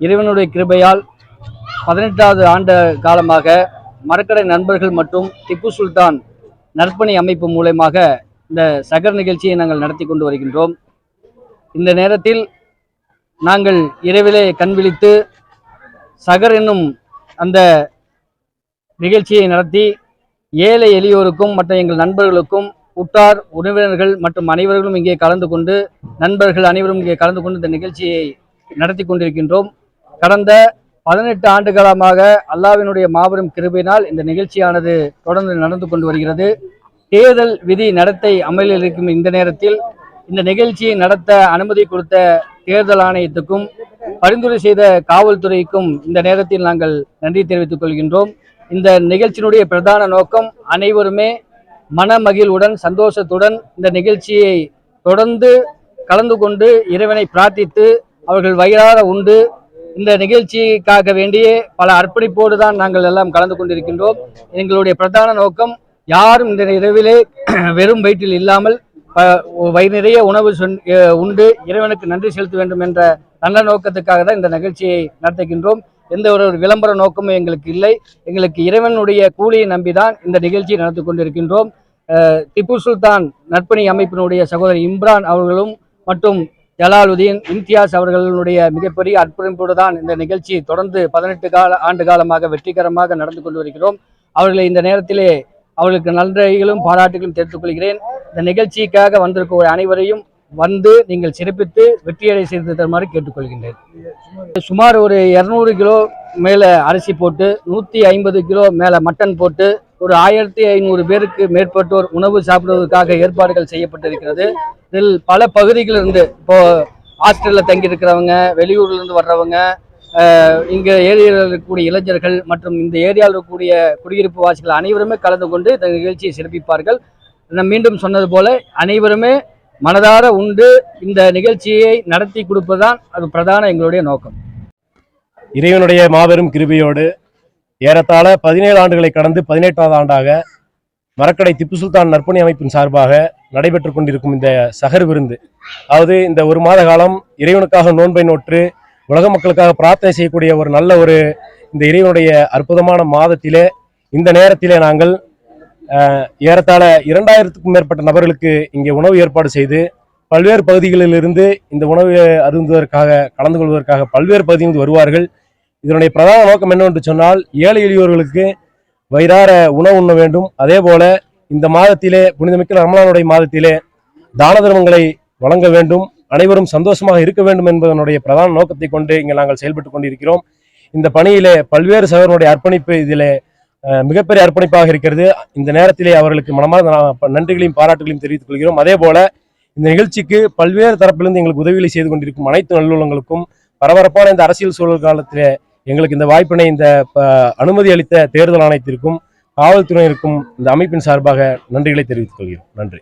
இறைவனுடைய கிருபையால் 18வது ஆண்டு காலமாக மரக்கடை நண்பர்கள் மற்றும் திப்பு சுல்தான் நற்பணி அமைப்பு மூலமாக இந்த சகர் நிகழ்ச்சியை நாங்கள் நடத்தி கொண்டு வருகின்றோம். இந்த நேரத்தில் நாங்கள் இரவிலே கண் விழித்து சகர் என்னும் அந்த நிகழ்ச்சியை நடத்தி ஏழை எளியோருக்கும் மற்ற எங்கள் நண்பர்களுக்கும் உற்றார் உறவினர்கள் மற்றும் அனைவர்களும் இங்கே கலந்து கொண்டு நண்பர்கள் அனைவரும் இங்கே கலந்து கொண்டு இந்த நிகழ்ச்சியை நடத்தி கொண்டிருக்கின்றோம். கடந்த 18 ஆண்டு காலமாக அல்லாஹ்வினுடைய மாபெரும் கிருபையினால் இந்த நிகழ்ச்சியானது தொடர்ந்து நடந்து கொண்டு வருகிறது. தேர்தல் விதி நடத்தை அமலில் இருக்கும் இந்த நேரத்தில் இந்த நிகழ்ச்சியை நடத்த அனுமதி கொடுத்த தேர்தல் ஆணையத்துக்கும் பரிந்துரை செய்த காவல்துறைக்கும் இந்த நேரத்தில் நாங்கள் நன்றி தெரிவித்துக் கொள்கின்றோம். இந்த நிகழ்ச்சியினுடைய பிரதான நோக்கம் அனைவருமே மனமகிழ்வுடன் சந்தோஷத்துடன் இந்த நிகழ்ச்சியை தொடர்ந்து கலந்து கொண்டு இறைவனை பிரார்த்தித்து அவர்கள் வயிறார உண்டு இந்த நிகழ்ச்சிக்காக வேண்டிய பல அர்ப்பணிப்போடு தான் நாங்கள் எல்லாம் கலந்து கொண்டிருக்கின்றோம். எங்களுடைய பிரதான நோக்கம் யாரும் இந்த இரவிலே வெறும் வயிற்றில் இல்லாமல் வயிறு நிறைய உணவு உண்டு இறைவனுக்கு நன்றி செலுத்த வேண்டும் என்ற நல்ல நோக்கத்துக்காக தான் இந்த நிகழ்ச்சியை நடத்துகின்றோம். எந்த ஒரு விளம்பர நோக்கமும் எங்களுக்கு இல்லை. எங்களுக்கு இறைவனுடைய கூலியை நம்பிதான் இந்த நிகழ்ச்சியை நடத்தி கொண்டிருக்கின்றோம். திப்பு சுல்தான் நற்பணி அமைப்பினுடைய சகோதரர் இம்ரான் அவர்களும் மற்றும் ஜலாலுதீன் இம்தியாஸ் அவர்களுடைய மிகப்பெரிய அர்ப்பணிப்போடு தான் இந்த நிகழ்ச்சி தொடர்ந்து 18 ஆண்டு காலமாக வெற்றிகரமாக நடந்து கொண்டு வருகிறோம். அவர்களை இந்த நேரத்திலே அவர்களுக்கு நன்றிகளும் பாராட்டுகளும் தெரிவித்துக் கொள்கிறேன். இந்த நிகழ்ச்சிக்காக வந்திருக்க அனைவரையும் வந்து நீங்கள் சிறப்பித்து வெற்றியடை செய்து தருமாறு கேட்டுக்கொள்கின்றேன். சுமார் ஒரு 200 கிலோ மேலே அரிசி போட்டு 150 கிலோ மேலே மட்டன் போட்டு ஒரு 1500 பேருக்கு மேற்பட்டோர் உணவு சாப்பிடுவதற்காக ஏற்பாடுகள் செய்யப்பட்டிருக்கிறது. இதில் பல பகுதிகளிலிருந்து இப்போ ஹாஸ்டலில் தங்கி இருக்கிறவங்க, வெளியூர்லேருந்து வர்றவங்க, இங்கே ஏரியாவில் இருக்கக்கூடிய இளைஞர்கள் மற்றும் இந்த ஏரியாவில் இருக்கக்கூடிய குடியிருப்பு வாசிகள் அனைவருமே கலந்து கொண்டு இந்த நிகழ்ச்சியை சிறப்பிப்பார்கள். நான் மீண்டும் சொன்னது போல அனைவருமே மனதார உண்டு இந்த நிகழ்ச்சியை நடத்தி கொடுப்பதுதான் அது பிரதான எங்களுடைய நோக்கம். இறைவனுடைய மாபெரும் கிருபையோடு ஏறத்தாழ 17 ஆண்டுகளை கடந்து 18வது ஆண்டாக மரக்கடை திப்பு சுல்தான் நற்பணி அமைப்பின் சார்பாக நடைபெற்று கொண்டிருக்கும் இந்த சகர் விருந்து, அதாவது இந்த ஒரு மாத காலம் இறைவனுக்காக நோன்பை நோற்று உலக மக்களுக்காக பிரார்த்தனை செய்யக்கூடிய ஒரு நல்ல இந்த இறைவனுடைய அற்புதமான மாதத்திலே இந்த நேரத்திலே நாங்கள் ஏறத்தாழ 2000க்கும் மேற்பட்ட நபர்களுக்கு இங்கே உணவு ஏற்பாடு செய்து பல்வேறு பகுதிகளிலிருந்து இந்த உணவு அருந்துவதற்காக கலந்து கொள்வதற்காக பல்வேறு பகுதிகளில் வருவார்கள். இதனுடைய பிரதான நோக்கம் என்னவென்று சொன்னால் ஏழை எளியோர்களுக்கு வயிறார உணவு உண்ண வேண்டும். அதே போல இந்த மாதத்திலே புனிதமிக்க ரமலானுடைய மாதத்திலே தான தர்மங்களை வழங்க வேண்டும், அனைவரும் சந்தோஷமாக இருக்க வேண்டும் என்பதனுடைய பிரதான நோக்கத்தை கொண்டு இங்கே நாங்கள் செயல்பட்டு கொண்டிருக்கிறோம். இந்த பணியிலே பல்வேறு சகோதரனுடைய அர்ப்பணிப்பு இதிலே மிகப்பெரிய அர்ப்பணிப்பாக இருக்கிறது. இந்த நேரத்திலே அவர்களுக்கு மனமார்ந்த நன்றிகளையும் பாராட்டுகளையும் தெரிவித்துக் கொள்கிறோம். அதே போல இந்த நிகழ்ச்சிக்கு பல்வேறு தரப்பிலிருந்து எங்களுக்கு உதவிகளை செய்து கொண்டிருக்கும் அனைத்து நல்லுள்ளங்களுக்கும் பரபரப்பான இந்த அரசியல் சூழல் காலத்திலே எங்களுக்கு இந்த வாய்ப்பினை இந்த அனுமதி அளித்த தேர்தல் ஆணையத்திற்கும் காவல்துறையினருக்கும் இந்த அமைப்பின் சார்பாக நன்றிகளை தெரிவித்துக் கொள்கிறோம். நன்றி.